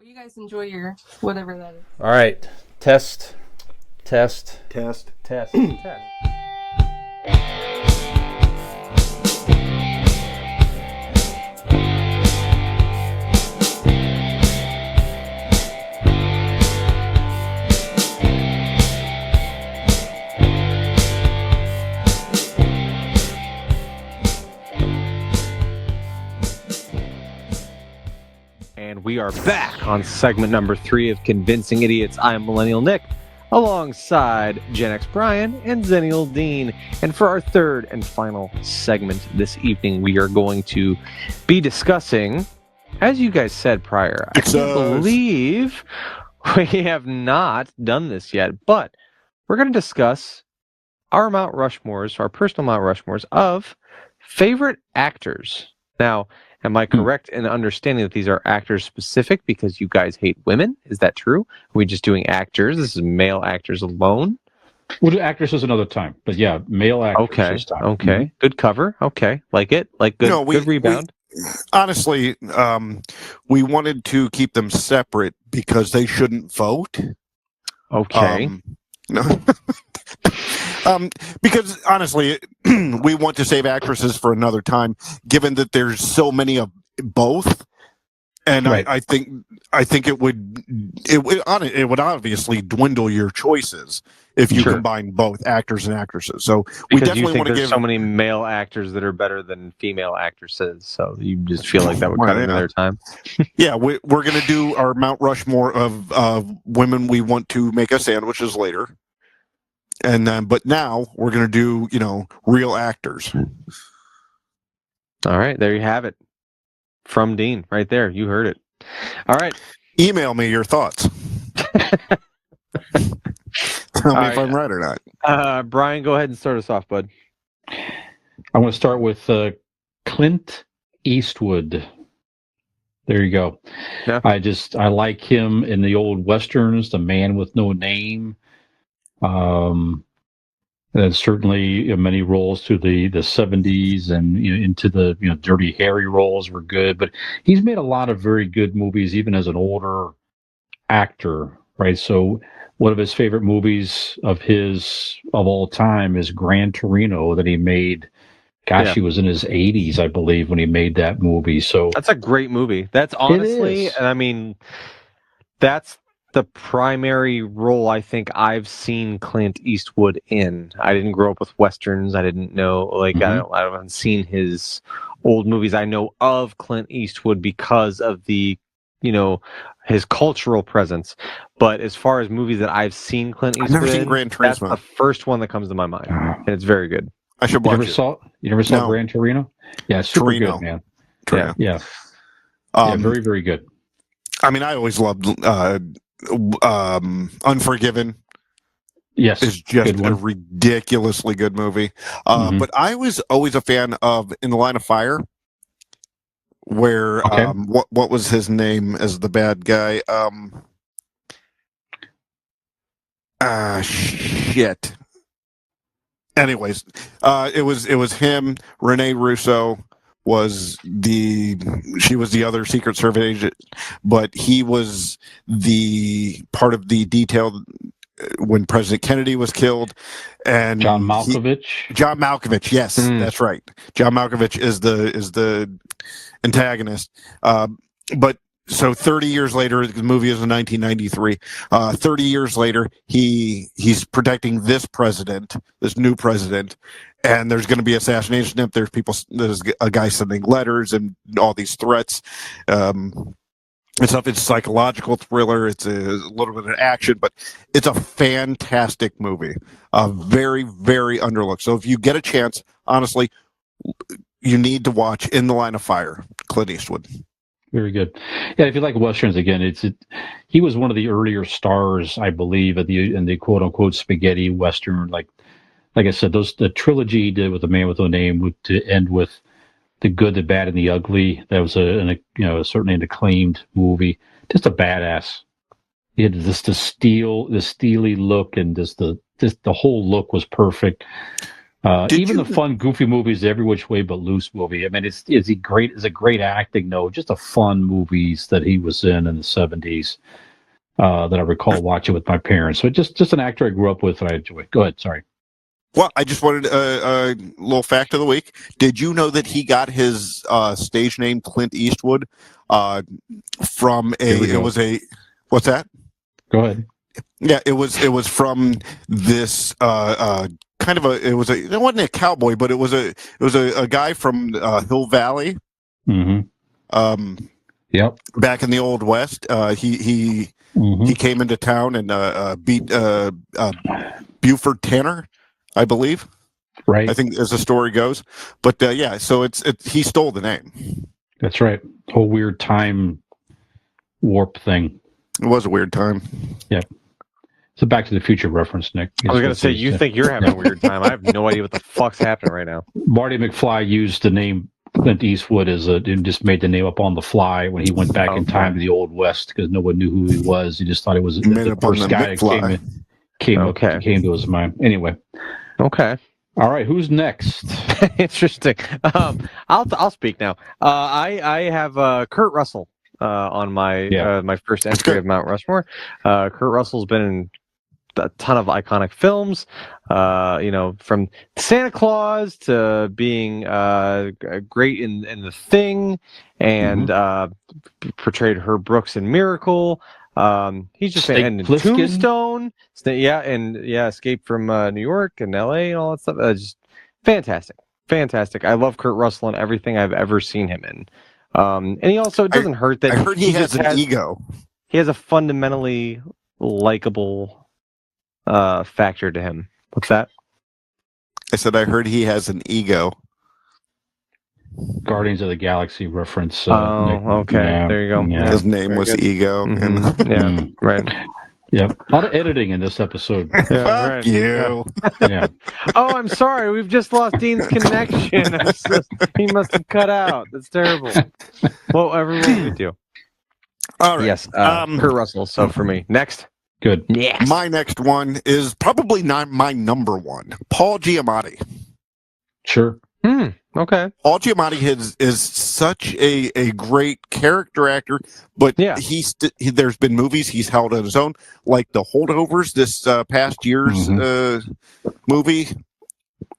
you guys enjoy your whatever that is. All right. Test. And we are back on segment number 3 of Convincing Idiots. I'm Millennial Nick, alongside Gen X Brian and Zennial Dean. And for our third and final segment this evening, we are going to be discussing, as you guys said prior, I can't believe we have not done this yet, but we're going to discuss our Mount Rushmores, our personal Mount Rushmores of favorite actors. Now, am I correct in understanding that these are actors specific because you guys hate women? Is that true? Are we just doing actors? This is male actors alone? We'll do actresses another time. But yeah, male actors this time. Okay. Mm-hmm. Good cover. Okay. Like it. Like good, good rebound. Honestly, we wanted to keep them separate because they shouldn't vote. Okay. No. Because honestly, we want to save actresses for another time, given that there's so many of both, and right. I think it would obviously dwindle your choices if you combine both actors and actresses. So we definitely want to give so many male actors that are better than female actresses. So you just feel like that would cut into their time. Yeah, we're going to do our Mount Rushmore of women we want to make us sandwiches later. And then, but now we're going to do, real actors. All right. There you have it. From Dean, right there. You heard it. All right. Email me your thoughts. Tell me if I'm right or not. Brian, go ahead and start us off, bud. I want to start with Clint Eastwood. There you go. Yeah. I like him in the old Westerns, The Man with No Name. And certainly many roles through the 70s and into the Dirty Harry roles were good, but he's made a lot of very good movies even as an older actor, right? So one of his favorite movies of all time is Gran Torino that he made. Gosh, he was in his 80s, I believe, when he made that movie. So that's a great movie. That's honestly, and I mean, that's the primary role I think I've seen Clint Eastwood in. I didn't grow up with Westerns. I didn't know, I haven't seen his old movies. I know of Clint Eastwood because of the, his cultural presence. But as far as movies that I've seen Clint Eastwood I've never seen Gran Torino. That's the first one that comes to my mind. And it's very good. I should watch it. You never saw Gran Torino? Yeah, it's super good, man. Torino. Yeah. Very, very good. I mean, I always loved Unforgiven. Yes, is just a ridiculously good movie. But I was always a fan of In the Line of Fire, where what was his name as the bad guy? Shit. Anyways, it was him. Rene Russo she was the other Secret Service agent, but he was the part of the detail when President Kennedy was killed. And John Malkovich. John Malkovich, yes, that's right. John Malkovich is the antagonist. But so 30 years later, the movie is in 1993. 30 years later, he's protecting this new president, and there's going to be assassination attempt. There's a guy sending letters and all these threats. It's a psychological thriller. It's a little bit of action, but it's a fantastic movie. Very, very underlooked. So if you get a chance, honestly, you need to watch In the Line of Fire, Clint Eastwood. Very good. Yeah, if you like Westerns, again, he was one of the earlier stars, I believe, in the quote unquote spaghetti Western. Like I said, the trilogy he did with The Man with No Name to end with The Good, the Bad, and the Ugly. That was certainly an acclaimed movie. Just a badass. He had the steely look, and the whole look was perfect. Even the fun, goofy movies, Every Which Way But Loose movie. I mean, is a great acting? No, just a fun movies that he was in the 70s that I recall watching with my parents. So just an actor I grew up with and I enjoy. Go ahead. Sorry. Well, I just wanted a little fact of the week. Did you know that he got his stage name Clint Eastwood from what's that? Go ahead. Yeah, it was from this kind of it wasn't a cowboy, but it was a guy from Hill Valley. Mm-hmm. Yep. Back in the Old West, he came into town and beat Buford Tanner, I believe. Right. I think as the story goes. But yeah, so he stole the name. That's right. Whole weird time warp thing. It was a weird time. Yeah. It's a Back to the Future reference, Nick. I was going to say, you think you're having a weird time. I have no idea what the fuck's happening right now. Marty McFly used the name Clint Eastwood and just made the name up on the fly when he went back in time to the Old West because no one knew who he was. He just thought he was the first guy that came to his mind. Anyway. Okay. All right. Who's next? Interesting. I'll speak now. I have Kurt Russell on my my first entry of Mount Rushmore. Kurt Russell's been in a ton of iconic films, from Santa Claus to being great in The Thing, and portrayed Herb Brooks in Miracle. He's just in Tombstone, Escape from New York and L.A. and all that stuff. Just fantastic. I love Kurt Russell and everything I've ever seen him in. And he also doesn't hurt that I heard he has an ego. He has a fundamentally likable factor to him. What's that? I said I heard he has an ego. Guardians of the Galaxy reference. Okay. Yeah. There you go. Yeah. His name was Ego. Yeah, right. Yep. A lot of editing in this episode. Yeah, Fuck you. Yeah. Oh, I'm sorry. We've just lost Dean's connection. He must have cut out. That's terrible. Well, everyone would do. All right. Yes. Kurt Russell. So for me, next. Good. Yes. My next one is probably not my number one. Paul Giamatti. Sure. Okay. Paul Giamatti is such a great character actor, but there's been movies he's held on his own, like The Holdovers, this past year's movie.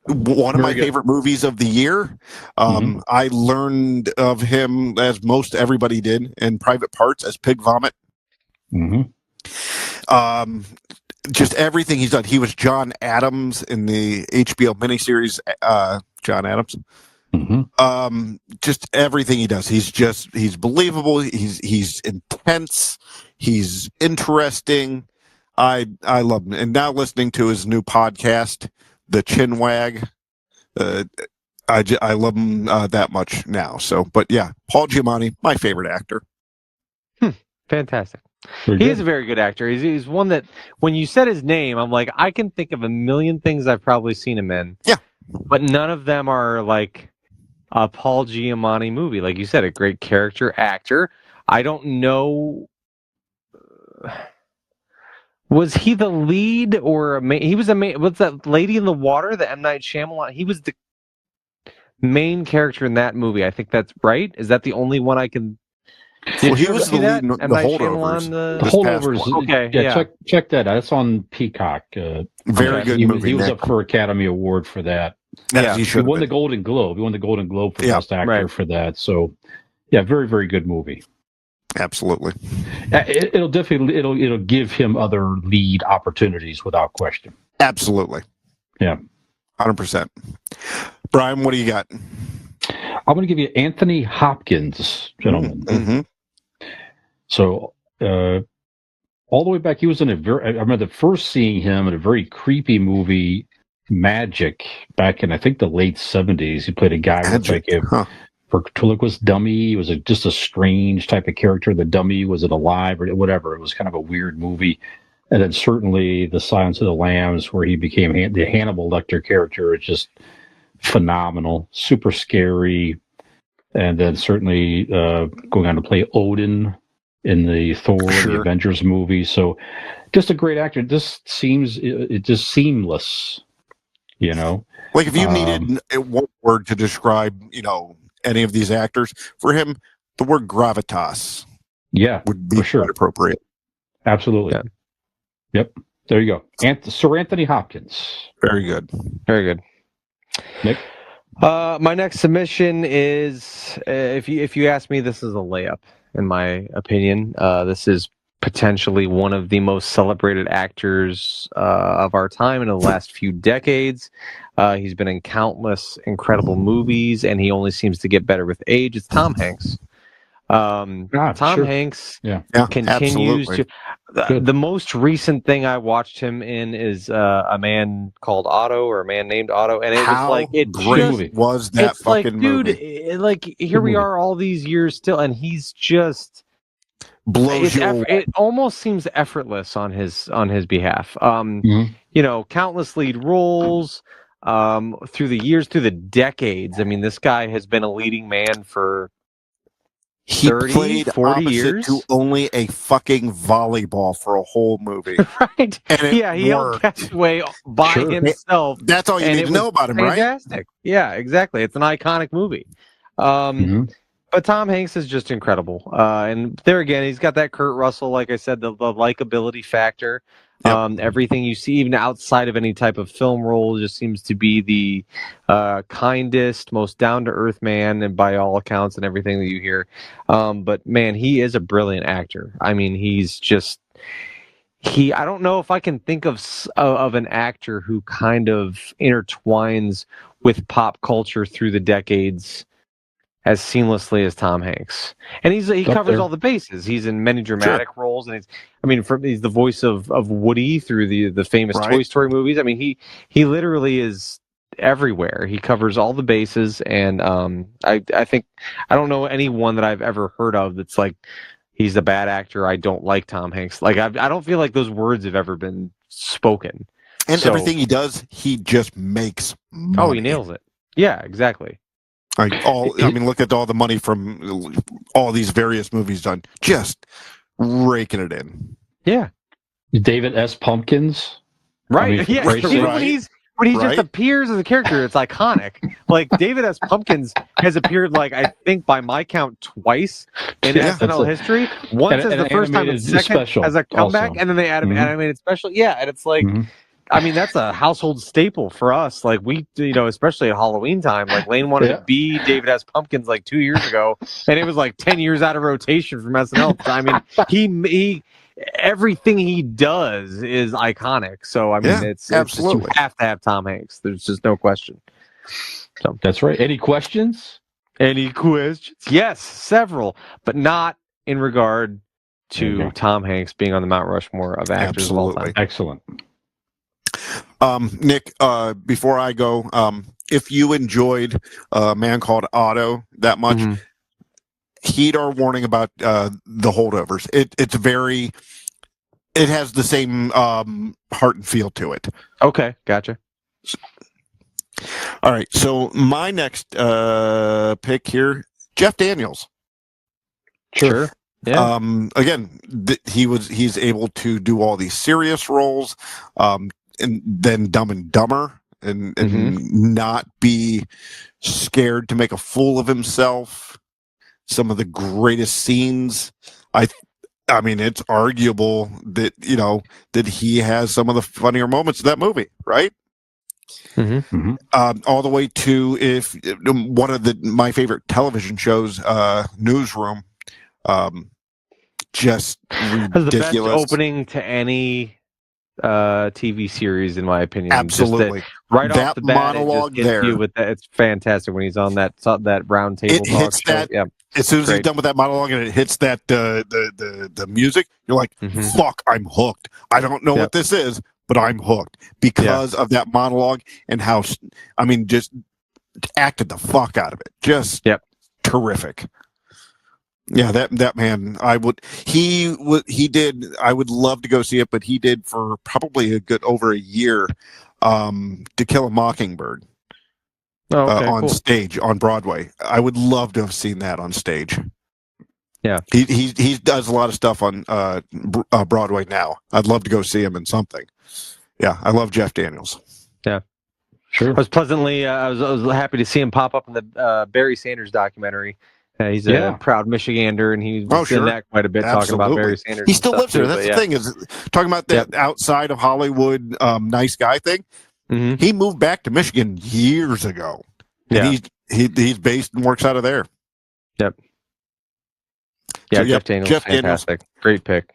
One of my favorite movies of the year. I learned of him, as most everybody did, in Private Parts as Pig Vomit. Just everything he's done. He was John Adams in the HBO miniseries John Adams. Just everything he does. He's believable. He's intense. He's interesting. I love him. And now listening to his new podcast, The Chin Wag, I love him that much now. So, but yeah, Paul Giamatti, my favorite actor. Fantastic. He is a very good actor. He's one that, when you said his name, I'm like, I can think of a million things I've probably seen him in. Yeah. But none of them are like a Paul Giamatti movie. Like you said, a great character actor. I don't know. Was he the lead or he was what's that Lady in the Water, the M. Night Shyamalan? He was the main character in that movie. I think that's right. Is that the only one I can... Well, he was the lead in The Holdovers. The Holdovers. Okay, check that out. It's on Peacock. Very good movie. He was up for Academy Award for that. He won the Golden Globe. He won the Golden Globe for Best Actor for that. So, yeah, very, very good movie. Absolutely. It'll definitely give him other lead opportunities without question. Absolutely. Yeah. 100%. Brian, what do you got? I'm going to give you Anthony Hopkins, gentlemen. So, all the way back, he was in I remember first seeing him in a very creepy movie, Magic, back in, I think, the late 70s. He played a guy with like a ventriloquist dummy. It was just a strange type of character. The dummy, was it alive or whatever? It was kind of a weird movie. And then certainly The Silence of the Lambs, where he became the Hannibal Lecter character. It's just phenomenal, super scary. And then certainly going on to play Odin in the Thor, the Avengers movie. So just a great actor. This seems just seamless You know, Like if you needed one word to describe, any of these actors, for him, the word gravitas yeah, would be for sure, quite appropriate. absolutely. Yeah. Yep, there you go. Sir Anthony Hopkins. Very good. Very good. Nick. My next submission is, if you ask me, this is a layup in my opinion. This is potentially one of the most celebrated actors of our time in the last few decades. He's been in countless incredible movies, and he only seems to get better with age. It's Tom Hanks. Tom Sure. Hanks Yeah, continues absolutely. to. The most recent thing I watched him in is A Man Called Otto, or A Man Named Otto, and it was How like it great just was that it's like, fucking dude, movie? like here Good we movie. are all these years still, and he's just Blows you away. it almost seems effortless on his behalf. Mhm. Countless lead roles through the years, through the decades. I mean, this guy has been a leading man for He 30, played 40 opposite to years. only a fucking volleyball for a whole movie. Right? And it Yeah, he held worked. Castaway by Sure. himself, That's all you and need it to was know about him, right? fantastic. Yeah, exactly. It's an iconic movie. Mhm. But Tom Hanks is just incredible. And there again, he's got that Kurt Russell, like I said, the likability factor. Yep. Everything you see, even outside of any type of film role, just seems to be the kindest, most down to earth man, and by all accounts, and everything that you hear. But man, he is a brilliant actor. I mean, he's just I don't know if I can think of an actor who kind of intertwines with pop culture through the decades as seamlessly as Tom Hanks. And he Up covers there. all the bases. He's in many dramatic roles, and he's the voice of Woody through the famous Right. Toy Story movies. I mean, he literally is everywhere. He covers all the bases, and I think I don't know anyone that I've ever heard of that's like he's a bad actor. I don't like Tom Hanks. Like I don't feel like those words have ever been spoken. And So- everything he does, he just makes money. Oh, he nails it. Yeah, exactly. I mean, look at all the money from all these various movies done. Just raking it in. Yeah. David S. Pumpkins. Right. I mean, for Yeah. Christ's Even sake. when he Right. just appears as a character, it's iconic. Like David S. Pumpkins has appeared, like, I think by my count, twice in Yeah, SNL that's it. history. Once And as the an first time, and animated second special as a comeback, also. and then they add an Mhm. animated special. Yeah, and it's like, Mhm. I mean, that's a household staple for us. Like we, especially at Halloween time. Like Lane wanted Yeah. to be David S. Pumpkins like 2 years ago, and it was like 10 years out of rotation from SNL. I mean, he everything he does is iconic. So I mean, Yeah, it's just, you absolutely. have to have Tom Hanks. There's just no question. So That's right. Any questions? any questions? Yes, several, but not in regard There you to go. Tom Hanks being on the Mount Rushmore of actors of all time. Excellent. Nick, before I go, if you enjoyed A Man Called Otto that much, Mhm. heed our warning about the holdovers. It has the same heart and feel to it. Okay, gotcha. All right, so my next pick here, Jeff Daniels. Sure. Yeah. Again, he's able to do all these serious roles, and then Dumb and Dumber, and not be scared to make a fool of himself. Some of the greatest scenes. I mean, it's arguable that that he has some of the funnier moments of that movie, right? All the way to one of my favorite television shows, Newsroom. Just That's the best ridiculous. opening to any TV series, in my opinion. Absolutely. Just right That off the bat, monologue it just hits you with that. It's fantastic when he's on that round table It talk hits show. that- Yeah. As soon as he's Great. done with that monologue and it hits that the music, you're like, Mhm. fuck, I'm hooked. I don't know Yep. what this is, but I'm hooked because of that monologue and how, I mean, just acted the fuck out of it. Just terrific. Yeah, that man, he did. I would love to go see it, but he did for probably a good over a year. To Kill a Mockingbird on Cool. stage on Broadway. I would love to have seen that on stage. Yeah, he does a lot of stuff on Broadway now. I'd love to go see him in something. Yeah, I love Jeff Daniels. Yeah. Sure. I was pleasantly, I was happy to see him pop up in the Barry Sanders documentary. He's a proud Michigander, and he was in that quite a bit, talking about Barry Sanders. He still lives there. Too, That's the thing, is talking about that outside of Hollywood nice guy thing. Mm-hmm. He moved back to Michigan years ago, and he's based and works out of there. Yep. Yeah, so, Jeff Daniels, fantastic. Great pick.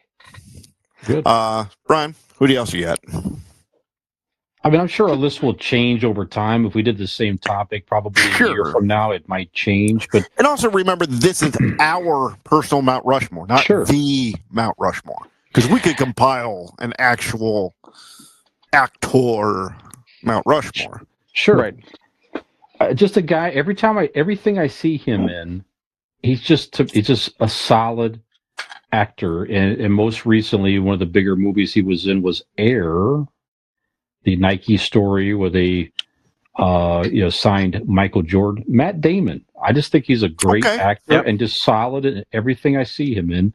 Good. Brian, who else you got? I mean, I'm sure our list will change over time. If we did the same topic, probably a year from now, it might change. But and also remember, this is our personal Mount Rushmore, not the Mount Rushmore, because we could compile an actual actor Mount Rushmore. Sure, right. Just a guy. Everything I see him in, he's just a solid actor. And most recently, one of the bigger movies he was in was Air, the Nike story where they signed Michael Jordan. Matt Damon. I just think he's a great actor and just solid in everything I see him in.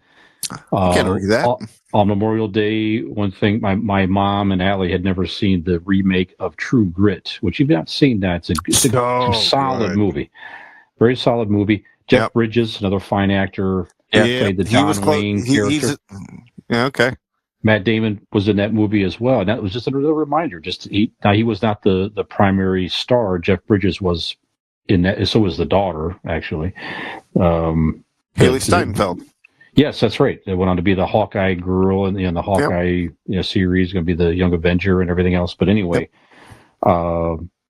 Can't argue that. On Memorial Day, one thing, my mom and Allie had never seen the remake of True Grit, which you've not seen that. It's a solid movie. Very solid movie. Jeff Bridges, another fine actor, played the John Wayne character. Okay. Matt Damon was in that movie as well. And that was just another reminder. Now, he was not the primary star. Jeff Bridges was in that. So was the daughter, actually. Haley Steinfeld. Yes, that's right. They went on to be the Hawkeye girl in the Hawkeye series, going to be the Young Avenger and everything else. But anyway,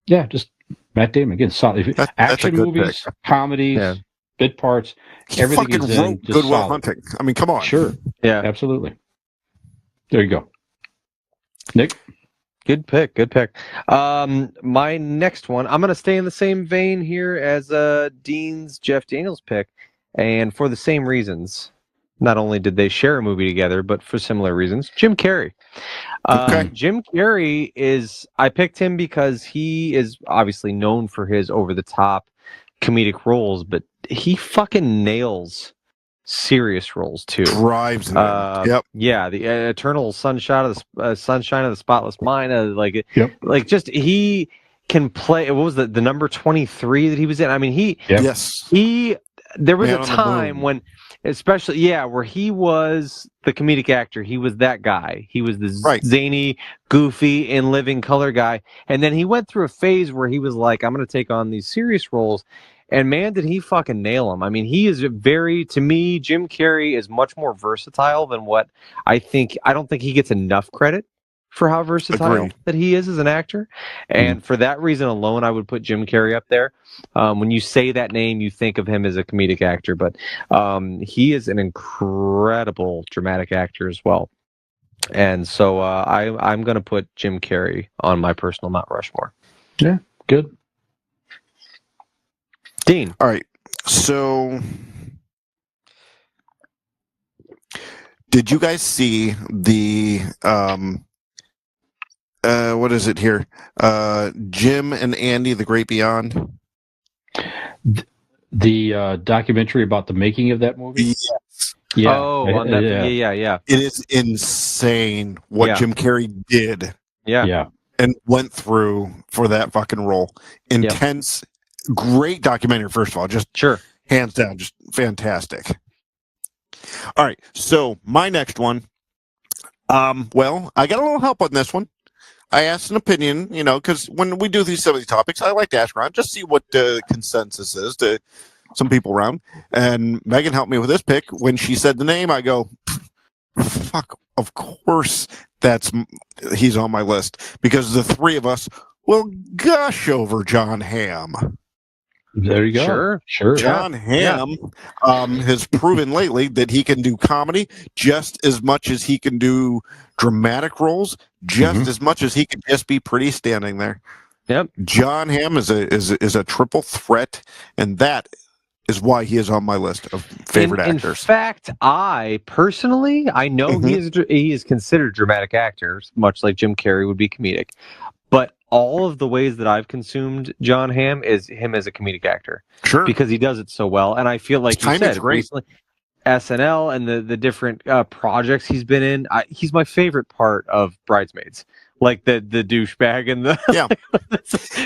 just Matt Damon. Again, solid. Action movies, comedies, bit parts, everything is in. Good Will Hunting. I mean, come on. Sure. Yeah, absolutely. There you go. Nick? Good pick. My next one, I'm going to stay in the same vein here as Dean's Jeff Daniels pick, and for the same reasons. Not only did they share a movie together, but for similar reasons. Jim Carrey. Jim Carrey I picked him because he is obviously known for his over-the-top comedic roles, but he fucking nails serious roles too. Drives him. Yeah, the eternal sunshine of the spotless mind. Just he can play. What was the number 23 that he was in? I mean, he there was a time when, especially where he was the comedic actor. He was that guy. He was the zany, goofy, in living color guy, and then he went through a phase where he was like, I'm going to take on these serious roles. And man, did he fucking nail him. I mean, he is to me, Jim Carrey is much more versatile than what I think. I don't think he gets enough credit for how versatile that he is as an actor. And for that reason alone, I would put Jim Carrey up there. When you say that name, you think of him as a comedic actor, but he is an incredible dramatic actor as well. And so I'm going to put Jim Carrey on my personal Mount Rushmore. Yeah, good. Dean. All right. So, did you guys see the what is it here? Jim and Andy, The Great Beyond? The documentary about the making of that movie? Yes. Yeah. Oh, on Netflix. Yeah. It is insane what Jim Carrey did. Yeah. And went through for that fucking role. Intense. Great documentary, first of all, just hands down, just fantastic. All right, so my next one. Well, I got a little help on this one. I asked an opinion, because when we do some of these topics, I like to ask around, just see what the consensus is to some people around. And Megan helped me with this pick. When she said the name, I go, fuck, of course he's on my list, because the three of us will gush over John Hamm. There you go. Sure. John Hamm has proven lately that he can do comedy just as much as he can do dramatic roles, just as much as he can just be pretty standing there. Yep. John Hamm is a triple threat, and that is why he is on my list of favorite actors. In fact, I know he is considered dramatic actors, much like Jim Carrey would be comedic. But all of the ways that I've consumed John Hamm is him as a comedic actor. Sure. Because he does it so well. And I feel like you said recently, SNL and the different projects he's been in, he's my favorite part of Bridesmaids like the douchebag and the Yeah.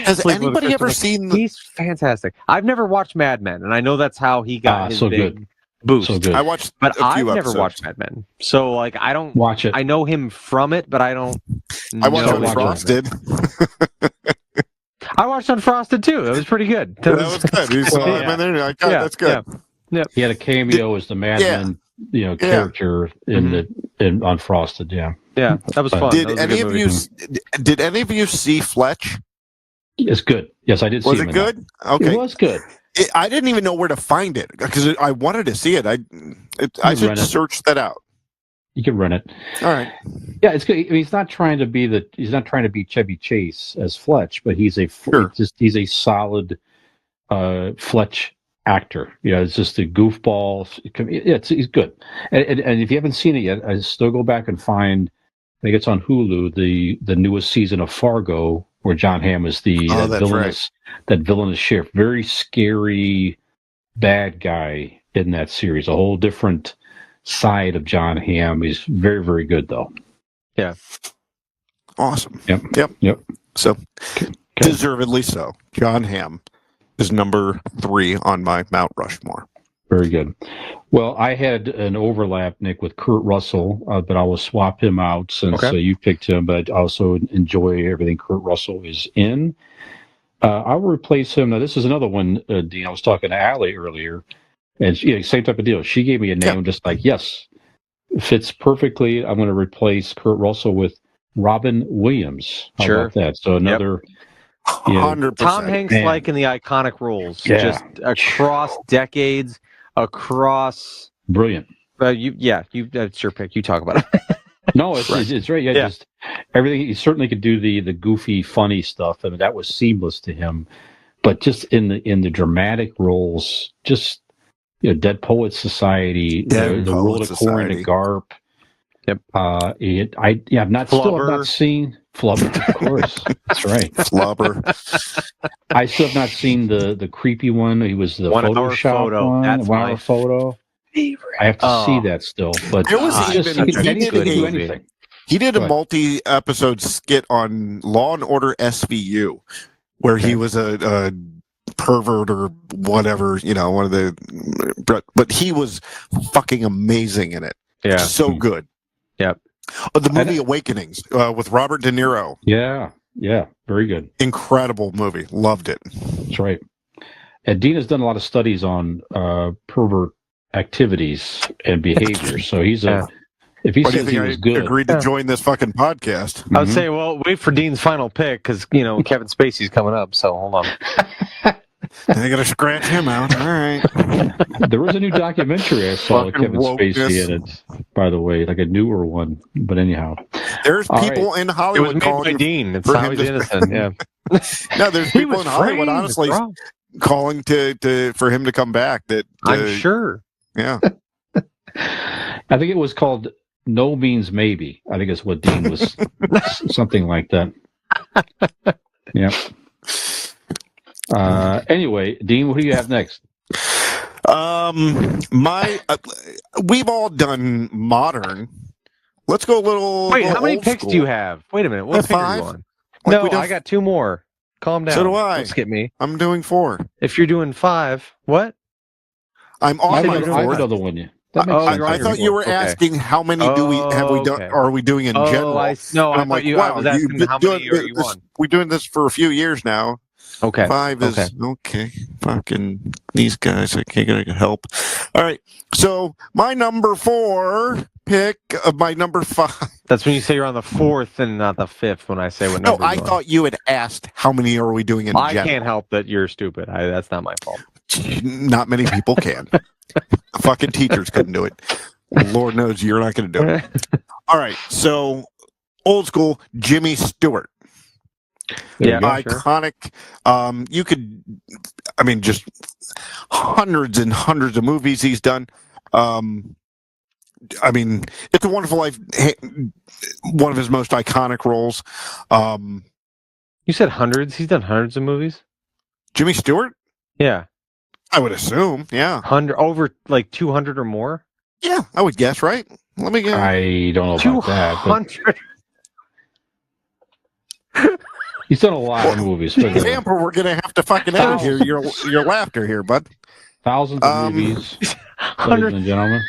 Has Sleep with anybody Kristen ever Wiig. seen the, He's fantastic. I've never watched Mad Men, and I know that's how he got his so big good. boost. So good. I watched But a I've few never episodes. watched Mad Men, so like I don't Watch it. I know him from it, but I don't. I watched know his Unfrosted. I watched Unfrosted too. It was pretty good. That was good. You saw him in there. Like, God, that's good. Yeah. He had a cameo as the Mad Men, character in the in Unfrosted. Yeah, yeah, that was fun. Did That was a any good of movie. did any of you see Fletch? it's good. Yes, I did see Was him it in good? that. Okay, It was good. I didn't even know where to find it because I wanted to see it. I should rent it. search that out. You can rent it. All right. Yeah, it's good. I mean, he's not trying to be Chevy Chase as Fletch, but he's he's a solid Fletch actor. It's just a goofball. He's good. And if you haven't seen it yet, I still go back and find. I think it's on Hulu. The newest season of Fargo, where John Hamm is that villainous sheriff, very scary bad guy in that series. A whole different side of John Hamm. He's very, very good, though. Yeah. Awesome. Yep. So, deservedly so. John Hamm is number 3 on my Mount Rushmore. Very good. Well, I had an overlap, Nick, with Kurt Russell, but I will swap him out since you picked him. But I also enjoy everything Kurt Russell is in. I will replace him. Now, this is another one, Dean. I was talking to Allie earlier, and same type of deal. She gave me a name, just like, yes, fits perfectly. I'm going to replace Kurt Russell with Robin Williams. How about that? So another 100%. Tom Hanks like in the iconic roles, just across decades, across brilliant. That's your pick. You talk about it. No, it's right. Yeah, just everything. He certainly could do the goofy, funny stuff. I mean, that was seamless to him. But just in the dramatic roles, just Dead Poets Society, the World of Corin and Garp. Yep. I've not seen Flubber, of course. That's right. Flubber. I still have not seen the creepy one. He was the Photoshop one. That's 1 hour photo. Favorite. I have to see that still. But there was he could do anything. He did a multi-episode skit on Law and Order SVU, where he was a pervert or whatever, one of the. But he was fucking amazing in it. Yeah, so good. Yep. The movie Awakenings with Robert De Niro. Yeah, very good. Incredible movie. Loved it. That's right. And Dean has done a lot of studies on pervert activities and behavior. So he's if he says he was good, agreed to join this fucking podcast. I would say, well, wait for Dean's final pick because Kevin Spacey's coming up. So hold on. I gotta scratch him out. All right. There was a new documentary I saw with Kevin Spacey in it, by the way, like a newer one. But anyhow, there's people in Hollywood it was calling made by Dean. It's always innocent. Yeah. No, there's people in Hollywood, honestly, calling for him to come back. That I'm sure. Yeah. I think it was called No Means Maybe. I think it's what Dean was, something like that. Yeah. Anyway, Dean, what do you have next? We've all done modern. Let's go a little. Wait, how many picks do you have? Wait a minute. What pick are you on? No, I got 2 more. Calm down. So do I. Don't skip me. I'm doing 4. If you're doing 5, what? I'm on my 4th. I know the one. I thought you were asking how many have we done? Are we doing in general? I was asking how many are you on? We're doing this for a few years now. Okay. 5 is okay. Fucking these guys, I can't get help. All right. So my number 4 pick of my number 5. That's when you say you're on the 4th and not the 5th. When I say what number. No, I thought you had asked how many are we doing in general. I can't help that you're stupid. That's not my fault. Not many people can. Fucking teachers couldn't do it. Lord knows you're not going to do it. All right. So old school Jimmy Stewart. Iconic. Sure. You could, just hundreds and hundreds of movies he's done. It's a Wonderful Life, one of his most iconic roles. You said hundreds? He's done hundreds of movies? Jimmy Stewart? Yeah. I would assume, yeah. Over like 200 or more? Yeah, I would guess, right? Let me guess. I don't know about that. 200. He's done a lot of movies. For the Example, we're gonna have to fucking end here. Your laughter here, bud. thousands of movies, ladies Hundreds. and gentlemen.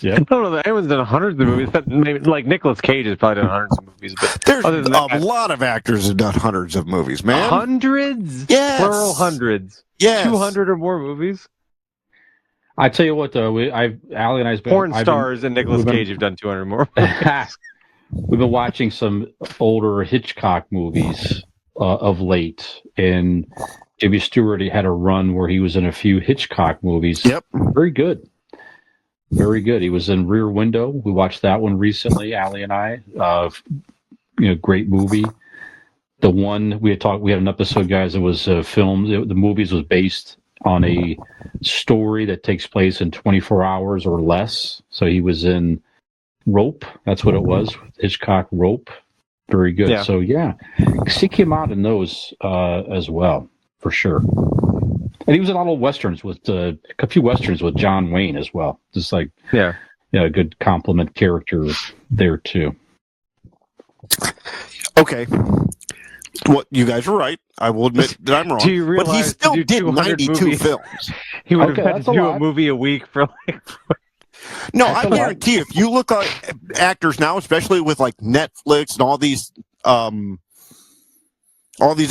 Yeah. I don't know that anyone's done hundreds of movies. Maybe like Nicolas Cage has probably done hundreds of movies, but There's other than that, a lot of actors have done hundreds of movies, man. hundreds, Yes. plural hundreds, Yes. 200 or more movies. I tell you what, though, Allie and I's been Porn stars and Nicolas Cage have done 200 more. We've been watching some older Hitchcock movies of late, and Jimmy Stewart he had a run where he was in a few Hitchcock movies. Yep. Very good. Very good. He was in Rear Window. We watched that one recently, Allie and I. Great movie. The one we had an episode, guys, that was filmed. The movies was based on a story that takes place in 24 hours or less. So he was in Rope. That's what it was. Hitchcock Rope. Very good. Yeah. So seek him out in those as well, for sure. And he was in a lot of westerns with a few westerns with John Wayne as well. Just like a good compliment character there too. Okay. Well, you guys are right. I will admit that I'm wrong. Do you but he realize still to do did 200 92 movies? films. He would have Okay, had that's to a do lot. a movie a week for like. No, That's I a lot. guarantee you, if you look at actors now, especially with like Netflix and all these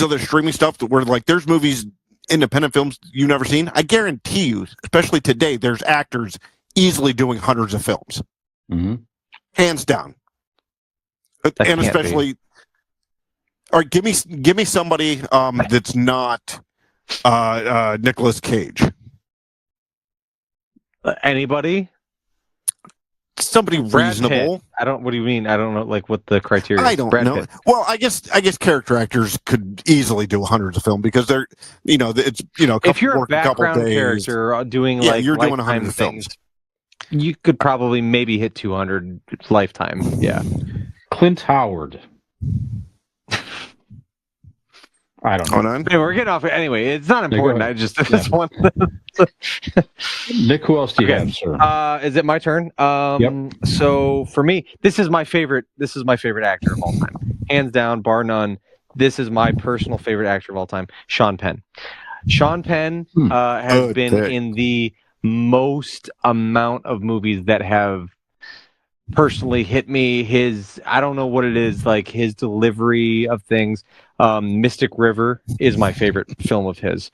other streaming stuff, that where like there's movies, independent films you've never seen. I guarantee you, especially today, there's actors easily doing hundreds of films, hands down. That And can't especially, all right, give me somebody that's not Nicolas Cage. Anybody? Somebody Brad reasonable. Pitt. I don't. What do you mean? I don't know. Like what the criteria? I is. don't Brad know. Pitt. Well, I guess character actors could easily do hundreds of films because they're, it's If you're a work a couple background days. character doing Yeah, like you're doing lifetime 100 things, films. you could probably maybe hit 200 lifetime. Yeah. Clint Howard. I don't know. Hold on. Anyway, we're getting off. Anyway, it's not go important. ahead. I just this one. Nick, who else do you Okay. have, sir? Is it my turn? Yep. So for me, this is my favorite actor of all time, hands down, bar none. This is my personal favorite actor of all time, Sean Penn. Sean Penn has been in the most amount of movies that have personally hit me. I don't know what it is, like his delivery of things. Mystic River is my favorite film of his.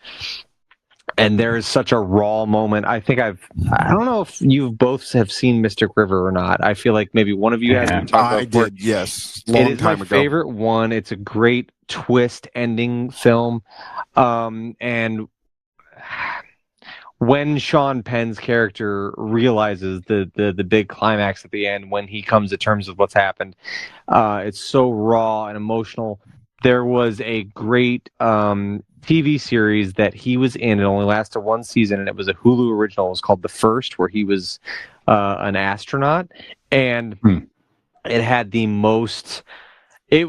And there is such a raw moment. I don't know if you both have seen Mystic River or not. I feel like maybe one of you has. I did, yes. Long It is time my ago. favorite one. It's a great twist ending film. And when Sean Penn's character realizes the big climax at the end, when he comes to terms with what's happened, it's so raw and emotional. There was a great TV series that he was in. It only lasted one season, and it was a Hulu original. It was called The First, where he was an astronaut, and it had the most. It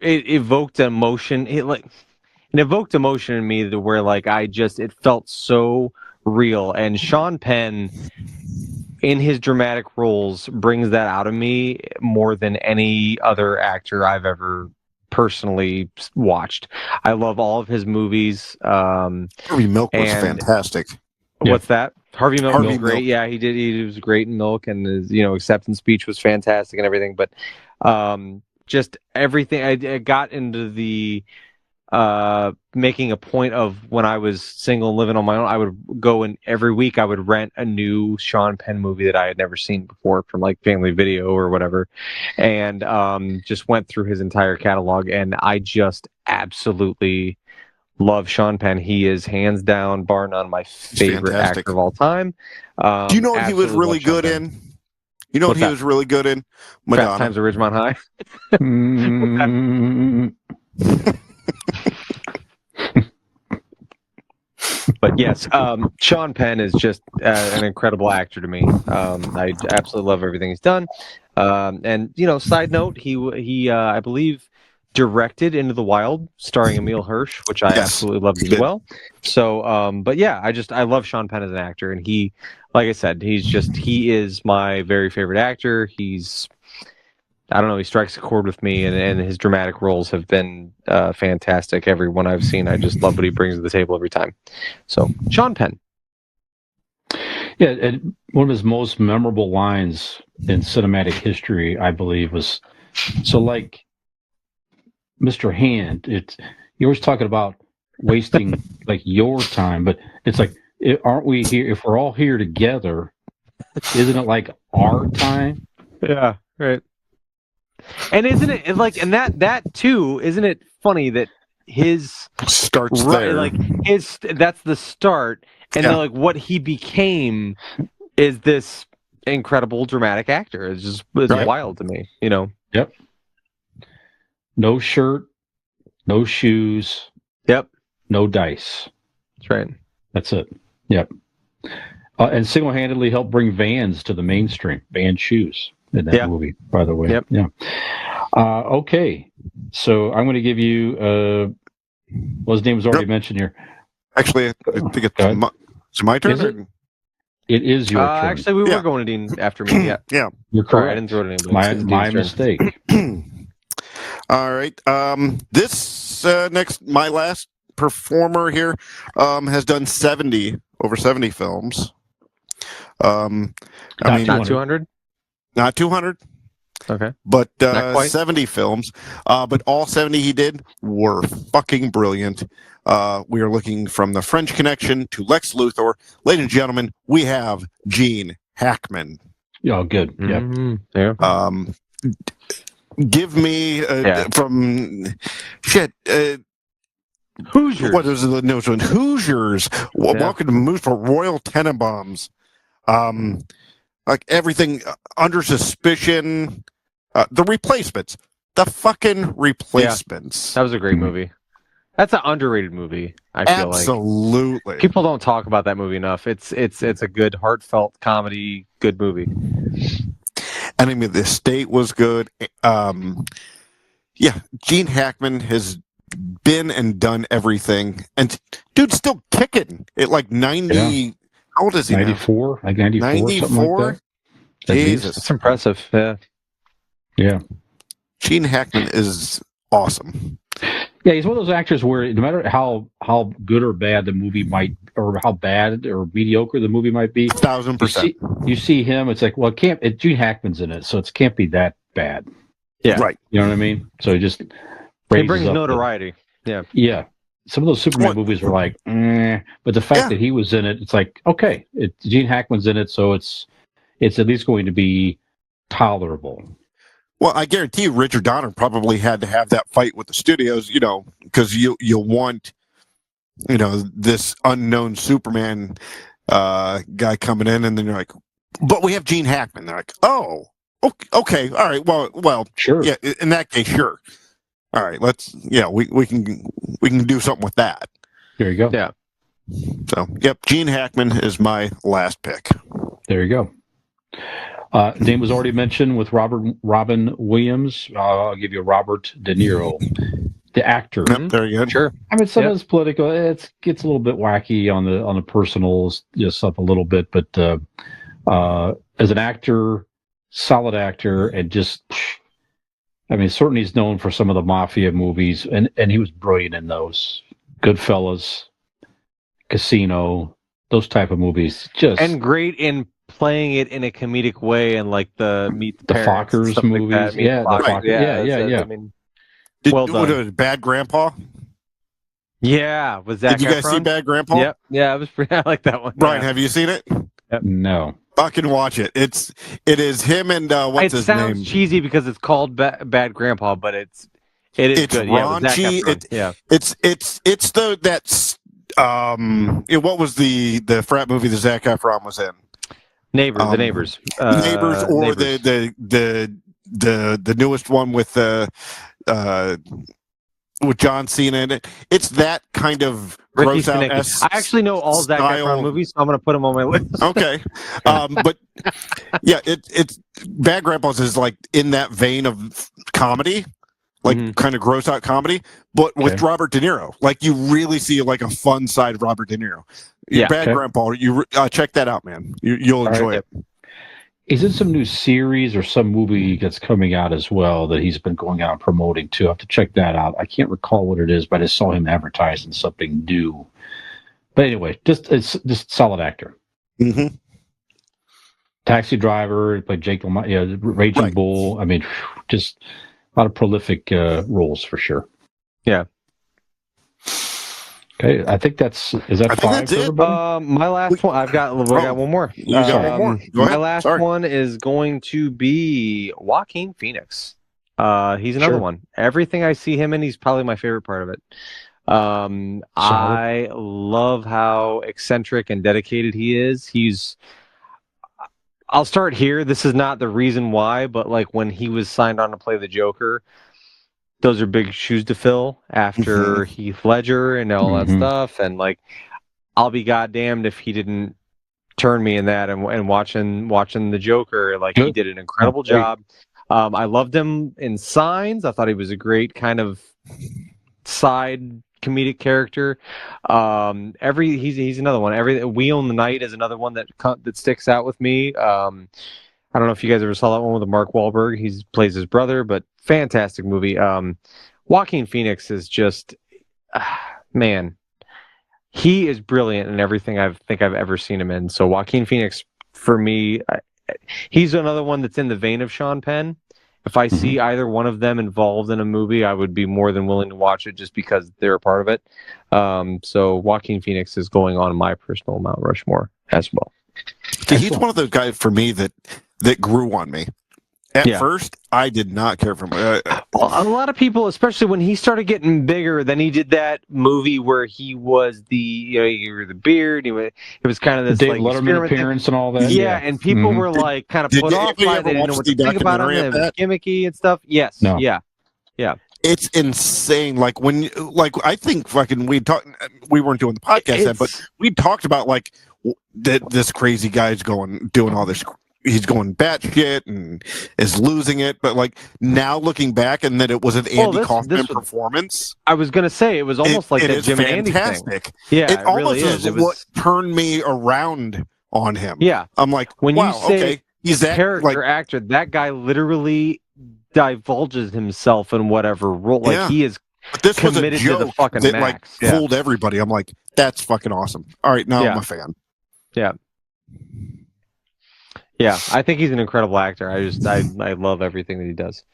evoked emotion. It evoked emotion in me to where it felt so real. And Sean Penn, in his dramatic roles, brings that out of me more than any other actor I've ever personally watched. I love all of his movies. Harvey Milk was fantastic. What's that? Harvey Milk was great. Milk. Yeah, he did. He was great in Milk, and his acceptance speech was fantastic and everything. But just everything. I got into the making a point of when I was single and living on my own, I would go and every week I would rent a new Sean Penn movie that I had never seen before from like Family Video or whatever, and just went through his entire catalog, and I just absolutely love Sean Penn. He is hands down, bar none, my favorite actor of all time. Do you know what he was really good in? You know what he was really good in? Madonna. Fast Times at Ridgemont High. But yes, Sean Penn is just an incredible actor to me. I absolutely love everything he's done. And side note, he I believe directed Into the Wild, starring Emile Hirsch, which I absolutely loved as well. So, but yeah, I love Sean Penn as an actor, and he, like I said, he is my very favorite actor. He's I don't know. He strikes a chord with me, and his dramatic roles have been fantastic. Every one I've seen, I just love what he brings to the table every time. So, Sean Penn. Yeah, and one of his most memorable lines in cinematic history, I believe, was so like Mr. Hand. It's you're always talking about wasting like your time, but it's like, aren't we here? If we're all here together, isn't it like our time? Yeah, right. And isn't it like, and that too? Isn't it funny that his Starts there. like that's the start, and then like what he became is this incredible dramatic actor. It's wild to me, you know. Yep. No shirt, no shoes. Yep. No dice. That's right. That's it. Yep. And single-handedly helped bring Vans to the mainstream. Vans shoes in that movie, by the way. Yep. Yeah. Okay. So I'm going to give you. Well, his name was already mentioned here. Actually, I think it's my turn. Is it? It is your turn. Actually, we were going to Dean after me. Yeah. Yeah. You're correct. I didn't throw it in. My mistake. All right. This my last performer here has done over 70 films. Not 200. Not 200. Okay. But 70 films. But all 70 he did were fucking brilliant. We are looking from The French Connection to Lex Luthor. Ladies and gentlemen, we have Gene Hackman. Oh, good. Mm-hmm. Yeah. Give me from shit. Hoosiers. What is the newest one? Hoosiers. Welcome to Moose for Royal Tenenbaums. Like everything under suspicion. The Replacements. The fucking Replacements. That was a great movie. That's an underrated movie. I feel absolutely. People don't talk about that movie enough. It's a good, heartfelt comedy. Good movie. And I mean, the estate was good. Gene Hackman has been and done everything, and dude's still kicking. At like 90. Yeah. How old is he? 94, now? Like 94. 94. Like that. Jesus, that's impressive. Yeah. Yeah. Gene Hackman is awesome. Yeah, he's one of those actors where no matter how good or bad the movie might, or how bad or mediocre the movie might be, 1,000%. You see him, it's like, well, Gene Hackman's in it, so it can't be that bad. Yeah, right. You know what I mean? So he just brings notoriety. Yeah. Some of those Superman movies were like, but the fact that he was in it, it's like, okay, Gene Hackman's in it, so it's at least going to be tolerable. Well, I guarantee you, Richard Donner probably had to have that fight with the studios, because you want, this unknown Superman guy coming in, and then you're like, but we have Gene Hackman. They're like, oh, okay, all right, well, sure, yeah. In that case, sure. All right, we can do something with that. There you go. Yeah. So, Gene Hackman is my last pick. There you go. Name was already mentioned with Robin Williams. I'll give you Robert De Niro, the actor. Yep, very good. Sure. I mean, some of it's political. It gets a little bit wacky on the personal stuff a little bit, but as an actor, solid actor, and just, I mean, certainly he's known for some of the mafia movies, and he was brilliant in those. Goodfellas, Casino, those type of movies. And great in playing it in a comedic way, and like the Meet the Parents, Fockers movies, like yeah. I mean, well done. Bad Grandpa. Yeah, was that? Did you guys see Bad Grandpa? Yep. Yeah, it was pretty. I like that one. Brian, have you seen it? Yep. No. Fucking watch it. It is him and what's his name? It sounds cheesy because it's called Bad Grandpa, but it is it's good. Raunchy. What was the frat movie that Zac Efron was in? Neighbors. Neighbors, or Neighbors. the newest one with John Cena in it. It's that kind of gross out. I actually know all Zac Efron movies, so I'm going to put them on my list. Okay, but yeah, it's Bad Grandpas is like in that vein of comedy, like kind of gross out comedy, but with Robert De Niro. Like you really see like a fun side of Robert De Niro. Bad Grandpa. You check that out, man. You'll enjoy it. He's in some new series or some movie that's coming out as well that he's been going out and promoting too. I have to check that out. I can't recall what it is, but I saw him advertising something new. But anyway, it's just solid actor. Mm-hmm. Taxi Driver, played Jake LaMotta, Raging Bull. I mean, just a lot of prolific roles for sure. Yeah. Okay, I think is that five for everybody? My last one, I got one more. You got one more. Go my ahead. last one is going to be Joaquin Phoenix. He's another one. Everything I see him in, he's probably my favorite part of it. I love how eccentric and dedicated he is. I'll start here. This is not the reason why, but like when he was signed on to play the Joker, those are big shoes to fill after Heath Ledger and all that stuff. And like, I'll be goddamned if he didn't turn me in that and watching the Joker. Like he did an incredible job. I loved him in Signs. I thought he was a great kind of side comedic character. He's another one. We Own the Night is another one that sticks out with me. I don't know if you guys ever saw that one with Mark Wahlberg. He plays his brother, but fantastic movie. Joaquin Phoenix is just, man, he is brilliant in everything I think I've ever seen him in. So Joaquin Phoenix, for me, he's another one that's in the vein of Sean Penn. If I see either one of them involved in a movie, I would be more than willing to watch it just because they're a part of it. So Joaquin Phoenix is going on my personal Mount Rushmore as well. He's one of those guys for me that grew on me. At first, I did not care for him. A lot of people, especially when he started getting bigger, then he did that movie where he was the beard. It was kind of this Dave like Letterman appearance and all that. Yeah, and people were like kind of put off by it. They didn't know what to think about him. It was gimmicky and stuff. Yes. No. Yeah. It's insane. Like I think fucking we weren't doing the podcast then, but we talked about like that this crazy guy's doing all this. He's going batshit and is losing it, but like now looking back, and that it was an Andy Kaufman performance. I was gonna say it was almost like that Jim and Andy thing. Yeah, it almost really is what turned me around on him. Yeah, I'm like, when wow, you say okay, he's that character actor. That guy literally divulges himself in whatever role. Like he is. But this committed was a joke to the fucking that max. Like fooled everybody. I'm like, that's fucking awesome. All right, now I'm a fan. Yeah. Yeah, I think he's an incredible actor. I love everything that he does.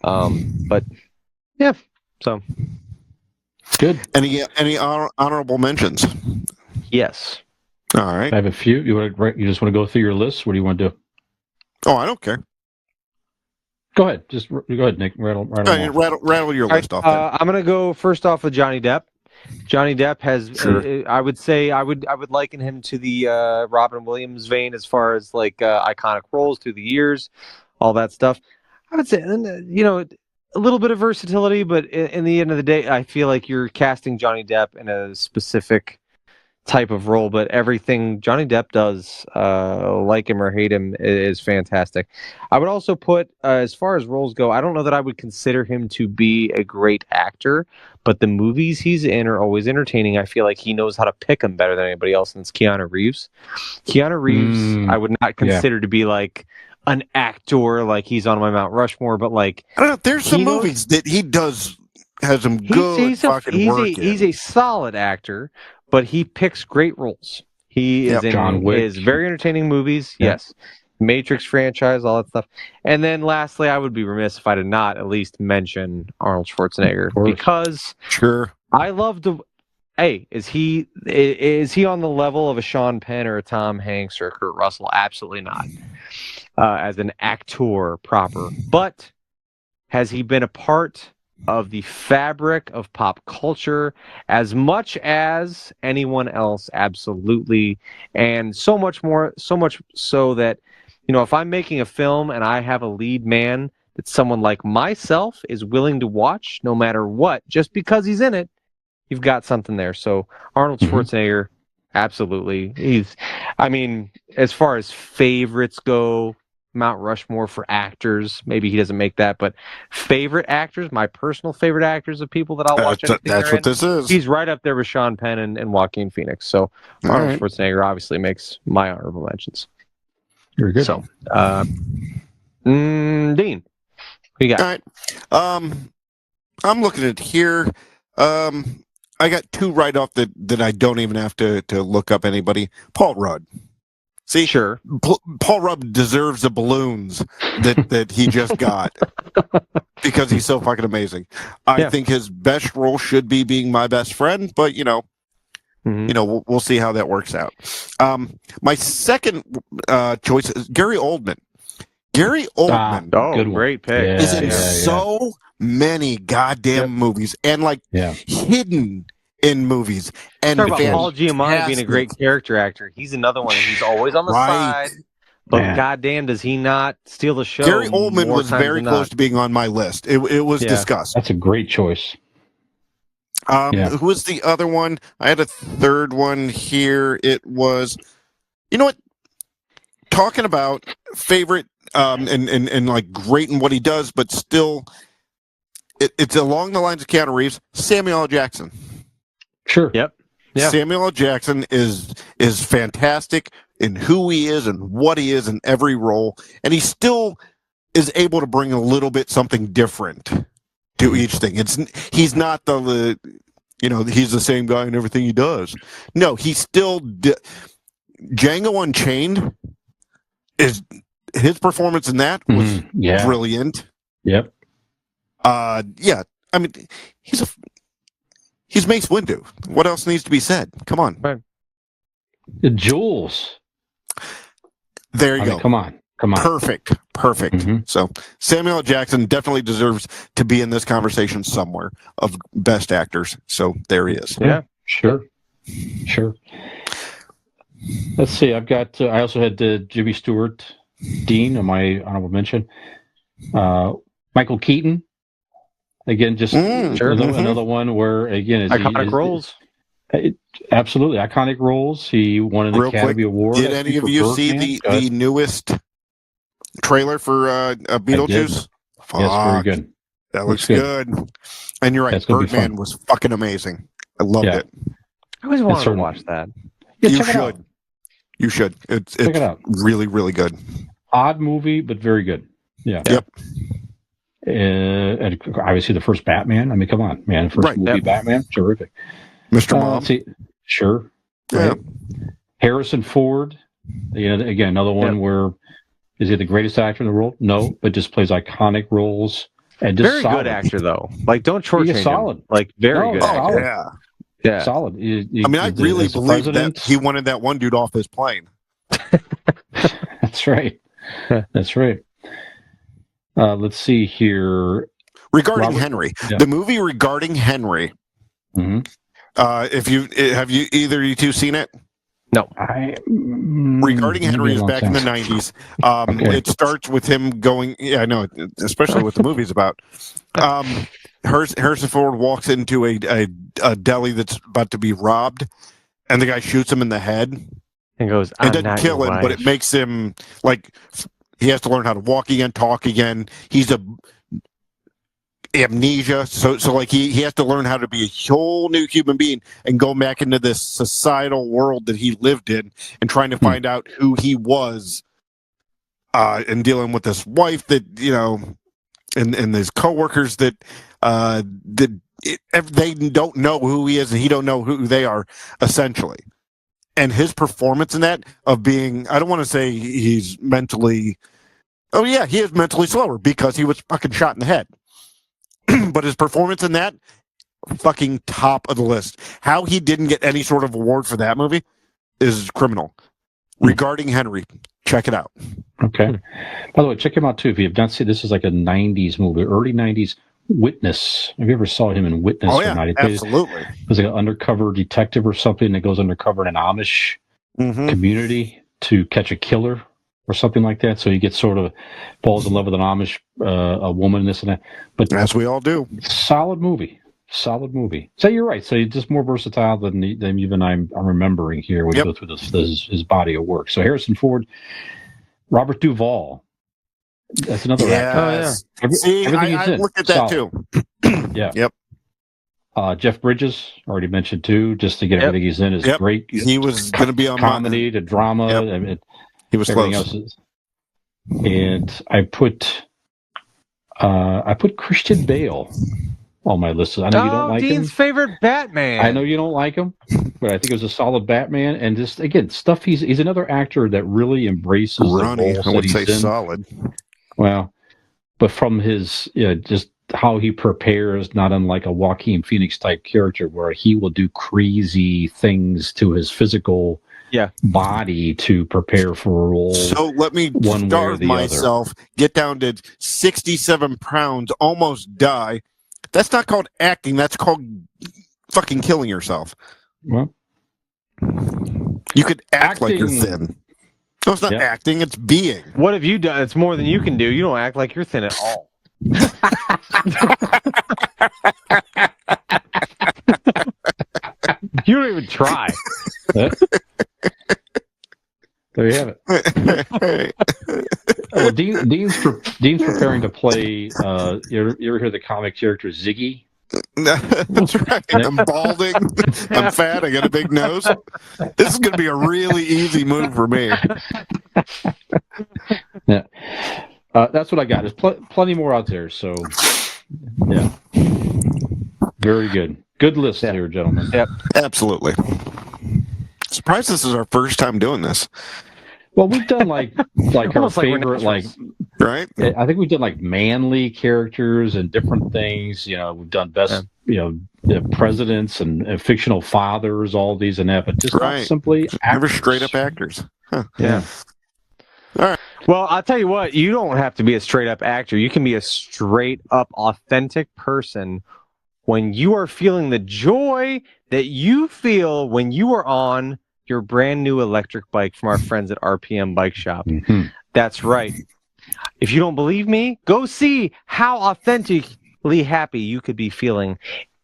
But yeah, so good. Any honorable mentions? Yes. All right. I have a few. You just want to go through your list? What do you want to do? Oh, I don't care. Go ahead. Go ahead, Nick. Rattle your list off. I'm gonna go first off with Johnny Depp. Johnny Depp has, I would say, I would liken him to the Robin Williams vein as far as like iconic roles through the years, all that stuff. I would say, a little bit of versatility, but in the end of the day, I feel like you're casting Johnny Depp in a specific type of role, but everything Johnny Depp does, like him or hate him, is fantastic. I would also put, as far as roles go, I don't know that I would consider him to be a great actor, but the movies he's in are always entertaining. I feel like he knows how to pick them better than anybody else, and it's Keanu Reeves. Keanu Reeves, I would not consider to be like an actor, like he's on my Mount Rushmore, but like I don't know. There's some movies that he does has some good fucking work. He's a solid actor, but he picks great roles. He is in John Wick. His very entertaining movies. Yep. Yes. Matrix franchise, all that stuff. And then lastly, I would be remiss if I did not at least mention Arnold Schwarzenegger, because I love the. Hey, is he on the level of a Sean Penn or a Tom Hanks or a Kurt Russell? Absolutely not. As an actor proper, but has he been a part of the fabric of pop culture as much as anyone else? Absolutely. And so much more, so much so that, if I'm making a film and I have a lead man that someone like myself is willing to watch no matter what, just because he's in it, you've got something there. So Arnold Schwarzenegger, absolutely. As far as favorites go, Mount Rushmore for actors, maybe he doesn't make that, but favorite actors, my personal favorite actors of people that I'll watch. That's what this is. He's right up there with Sean Penn and Joaquin Phoenix. So Arnold Schwarzenegger obviously makes my honorable mentions. Very good. So, Dean, what you got? All right. I'm looking at here. I got two right off that I don't even have to look up anybody. Paul Rudd. See, Sure. Paul Rudd deserves the balloons that he just got because he's so fucking amazing. I think his best role should be being my best friend, but we'll see how that works out. My second choice is Gary Oldman. Gary Oldman good one. Great pick. is in so many goddamn movies and hidden in movies. And talk about Paul Giamatti being a great character actor. He's another one. He's always on the side. But goddamn, does he not steal the show? Gary Oldman was very close to being on my list. It was discussed. That's a great choice. Who was the other one? I had a third one here. It was, you know what? Talking about favorite and like great in what he does, but still, it's along the lines of Keanu Reeves. Samuel L. Jackson. Sure. Yep. Yeah. Samuel L. Jackson is fantastic in who he is and what he is in every role, and he still is able to bring a little bit something different to each thing. He's not he's the same guy in everything he does. No, he's still Django Unchained. His performance in that was brilliant. Yep. I mean, he's Mace Windu. What else needs to be said? Come on. Right. The Jules. There you go. Come on. Perfect. Mm-hmm. So Samuel L. Jackson definitely deserves to be in this conversation somewhere of best actors. So there he is. Yeah. Sure. Let's see. I've got. I also had Jimmy Stewart, Dean, on my honorable mention. Michael Keaton. Again, just another one where again iconic roles. Absolutely iconic roles. He won an Academy Award. Did any of you see the newest trailer for Beetlejuice? Yes, very good. That looks good. And you're right, Birdman was fucking amazing. I loved it. I always wanted to watch that. Yeah, You should. It's check it out. Really, really good. Odd movie, but very good. Yeah. Yep. And obviously the first Batman. I mean, come on, man. First movie Batman. Terrific. Mr. Mom. Let's see. Sure. Yeah. Right. Harrison Ford. Again, another one where is he the greatest actor in the world? No, but just plays iconic roles and just very solid. good actor though. Like don't shortchange solid. him. Like very good. Solid. Yeah. Solid. I mean, I really believe that he wanted that one dude off his plane. That's right. That's right. Let's see here. Regarding Henry, the movie Regarding Henry. Mm-hmm. Have you either of you two seen it? No. Regarding Henry is back in the 90s. It starts with him going. Yeah, I know, especially what the movie's about. Harrison Ford walks into a deli that's about to be robbed, and the guy shoots him in the head. And goes, it doesn't kill him, but it makes him like he has to learn how to walk again, talk again. He's amnesia, so like he has to learn how to be a whole new human being and go back into this societal world that he lived in and trying to find out who he was, and dealing with this wife that and his coworkers that they don't know who he is and he don't know who they are essentially. And his performance in that of being, I don't want to say he's mentally, he is mentally slower because he was fucking shot in the head. But his performance in that, fucking top of the list. How he didn't get any sort of award for that movie is criminal. Regarding Henry, check it out. Okay. By the way, check him out too. If you have not seen, this is like a 90s movie, early 90s. Witness. Have you ever saw him in Witness? Oh, yeah, absolutely. He was like an undercover detective or something that goes undercover in an Amish community to catch a killer or something like that. So he gets sort of falls in love with an Amish a woman, this and that. But as we all do. Solid movie. So you're right. So he's just more versatile than even I'm remembering here when you go through his body of work. So Harrison Ford, Robert Duvall. That's another actor. Oh, yeah. See, I looked at that too. Yeah. Yep. Jeff Bridges, already mentioned too, just to get everything he's in is great. He was going to be on comedy to drama. He was everything close. Else and I put Christian Bale on my list. I know you don't like Dean's him. favorite Batman. I know you don't like him, but I think it was a solid Batman. And just again, stuff he's another actor that really embraces the Ronnie, roles I that would say he's in. solid. Well, but from his just how he prepares, not unlike a Joaquin Phoenix type character, where he will do crazy things to his physical body to prepare for a role. So let me one way or starve the myself, get down to 67 pounds, almost die. That's not called acting. That's called fucking killing yourself. Well, you could act like you're thin. No, it's not acting. It's being. What have you done? It's more than you can do. You don't act like you're thin at all. You don't even try. There you have it. Well, Dean's preparing to play. You ever hear the comic character Ziggy? That's right. I'm balding. I'm fat. I got a big nose. This is going to be a really easy move for me. Yeah, that's what I got. There's plenty more out there. So, yeah, very good. Good list here, gentlemen. Yep, absolutely. Surprised this is our first time doing this. Well, we've done like our favorite right. I think we've done like manly characters and different things. We've done best presidents and fictional fathers, all these and that, but just not simply never straight up actors. Huh. Yeah. All right. Well, I'll tell you what. You don't have to be a straight up actor. You can be a straight up authentic person when you are feeling the joy that you feel when you are on your brand new electric bike from our friends at RPM Bike Shop. Mm-hmm. That's right. If you don't believe me, go see how authentically happy you could be feeling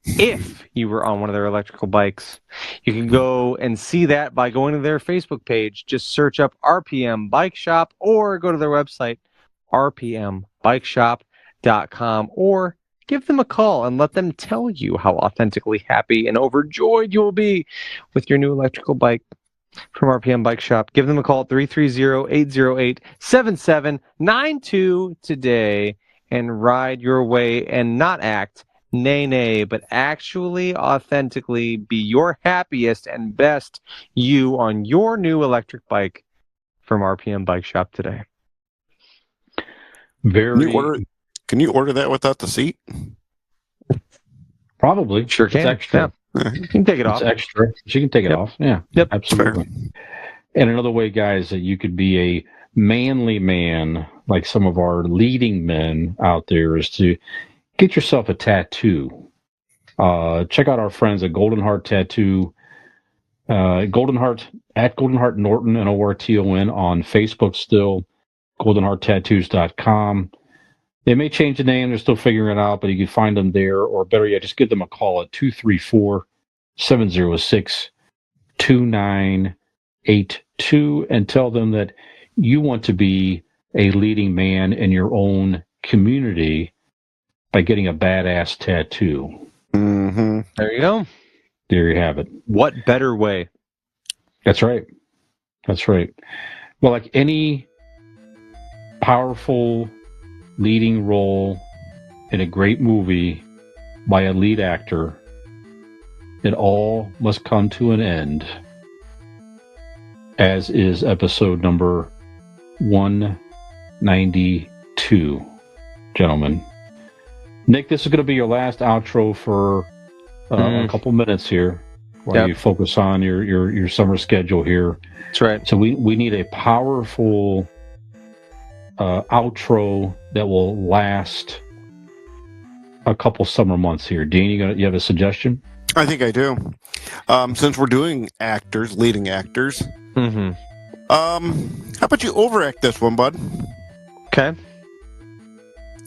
if you were on one of their electrical bikes. You can go and see that by going to their Facebook page. Just search up RPM Bike Shop or go to their website, rpmbikeshop.com, or give them a call and let them tell you how authentically happy and overjoyed you will be with your new electrical bike from RPM Bike Shop. Give them a call at 330-808-7792 today and ride your way and not act nay, but actually authentically be your happiest and best you on your new electric bike from RPM Bike Shop today. Can you order that without the seat? Probably. Sure can. It's extra. Yeah. You can take it off. It's extra. She can take it off. Yeah. Yep. Absolutely. And another way, guys, that you could be a manly man, like some of our leading men out there, is to get yourself a tattoo. Check out our friends at Golden Heart Tattoo. Golden Heart Norton, Norton on Facebook still. GoldenHeartTattoos.com. They may change the name. They're still figuring it out, but you can find them there. Or better yet, just give them a call at 234-706-2982 and tell them that you want to be a leading man in your own community by getting a badass tattoo. Mm-hmm. There you go. There you have it. What better way? That's right. That's right. Well, like any powerful leading role in a great movie by a lead actor, it all must come to an end, as is episode number 192, gentlemen. Nick, this is going to be your last outro for a couple minutes here while you focus on your summer schedule here. That's right. So we need a powerful outro that will last a couple summer months here. Dean, you have a suggestion? I think I do. Since we're doing leading actors, mm-hmm. How about you overact this one, bud? Okay.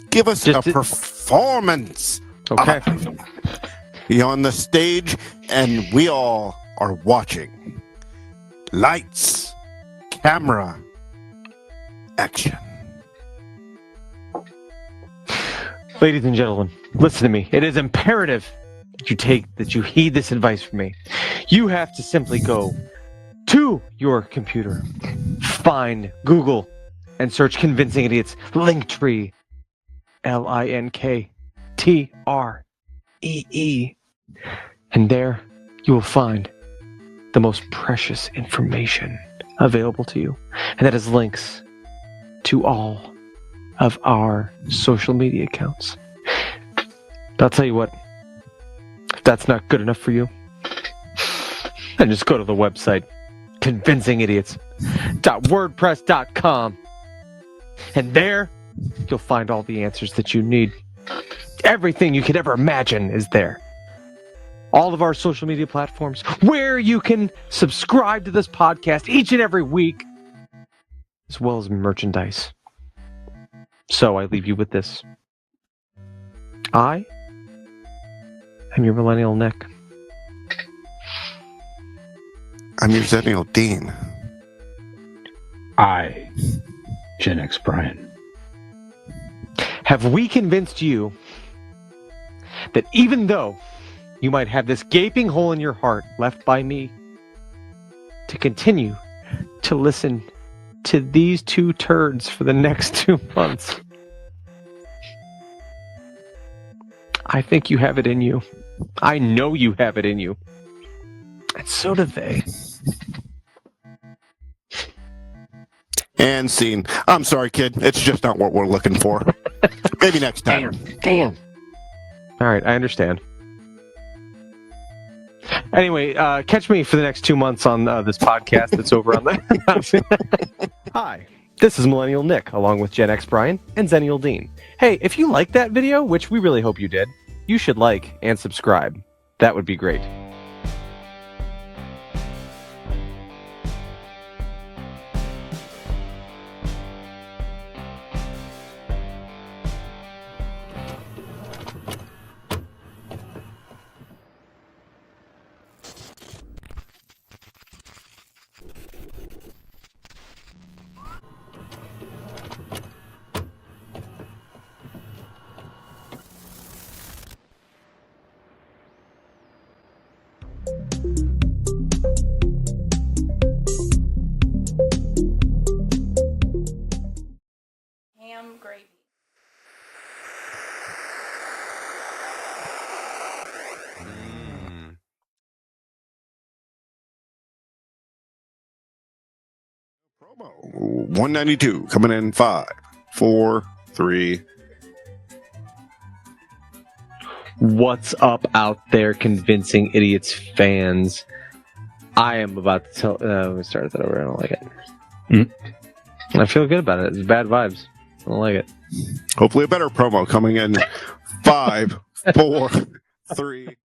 Give us a performance. Okay. You're on the stage, and we all are watching. Lights, camera, action. Ladies and gentlemen, listen to me. It is imperative that you heed this advice from me. You have to simply go to your computer, Google and search Convincing Idiots Linktree. LINKTREE. And there you will find the most precious information available to you. And that is links to all of our social media accounts. But I'll tell you what, if that's not good enough for you, then just go to the website, convincingidiots.wordpress.com. And there, you'll find all the answers that you need. Everything you could ever imagine is there. All of our social media platforms, where you can subscribe to this podcast each and every week, as well as merchandise. So I leave you with this. I am your Millennial Nick. I'm your Zennial Dean. I, Gen X Brian. Have we convinced you that even though you might have this gaping hole in your heart left by me, to continue to listen to these two turds for the next 2 months? I think you have it in you. I know you have it in you. And so do they. And scene. I'm sorry, kid. It's just not what we're looking for. Maybe next time. Damn. All right, I understand. Anyway, catch me for the next 2 months on this podcast that's over on the... Hi, this is Millennial Nick, along with Gen X Brian and Zennial Dean. Hey, if you liked that video, which we really hope you did, you should like and subscribe. That would be great. Ham gravy. Promo 192 coming in 5, 4, 3. What's up out there, Convincing Idiots fans? I am about to tell... we started that over. I don't like it. I feel good about it. It's bad vibes. I don't like it. Hopefully a better promo coming in 5, 4, 3.